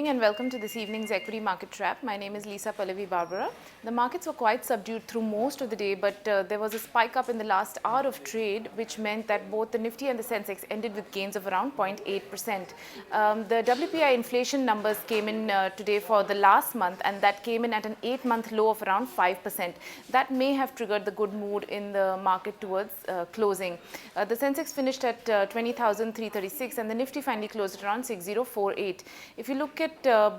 evening and welcome to this evening's Equity Market Trap. My name is Lisa Pallavi Barbora. The markets were quite subdued through most of the day, but there was a spike up in the last hour of trade, which meant that both the Nifty and the Sensex ended with gains of around 0.8%. The WPI inflation numbers came in today for the last month, and that came in at an 8-month low of around 5%. That may have triggered the good mood in the market towards closing. The Sensex finished at 20,336 and the Nifty finally closed at around 6048. If you look at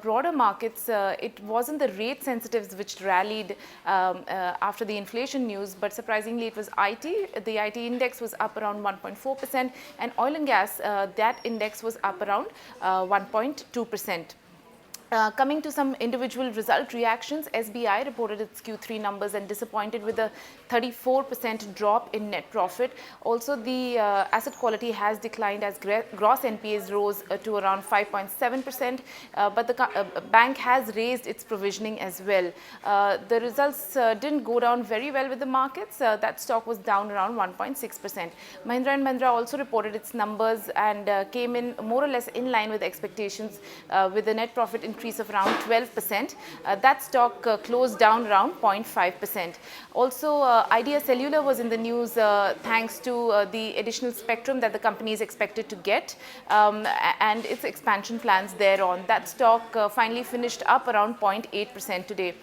broader markets, it wasn't the rate sensitives which rallied after the inflation news, but surprisingly it was IT. The IT index was up around 1.4%, and oil and gas, that index was up around 1.2%. Coming to some individual result reactions, SBI reported its Q3 numbers and disappointed with a 34% drop in net profit. Also, the asset quality has declined as gross NPAs rose to around 5.7%, but the bank has raised its provisioning as well. The results didn't go down very well with the markets. That stock was down around 1.6%. Mahindra & Mahindra also reported its numbers and came in more or less in line with expectations with a net profit increase of around 12%. That stock closed down around 0.5%. Also, Idea Cellular was in the news thanks to the additional spectrum that the company is expected to get and its expansion plans thereon. That stock finally finished up around 0.8% today.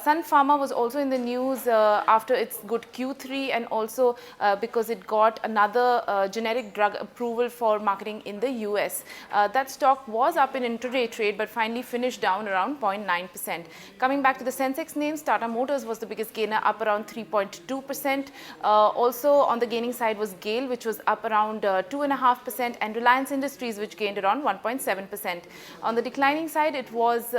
Sun Pharma was also in the news after its good Q3 and also because it got another generic drug approval for marketing in the US. That stock was up in intraday trade but finally finished down around 0.9%. Coming back to the Sensex names, Tata Motors was the biggest gainer, up around 3.2%. Also on the gaining side was GAIL, which was up around 2.5%, and Reliance Industries, which gained around 1.7%. On the declining side, it was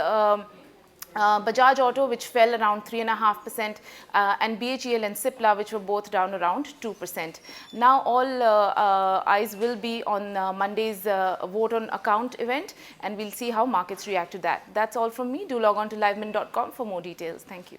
Bajaj Auto, which fell around 3.5%, and BHEL and Cipla, which were both down around 2%. Now all eyes will be on Monday's vote on account event, and we'll see how markets react to that. That's all from me. Do log on to livemin.com for more details. Thank you.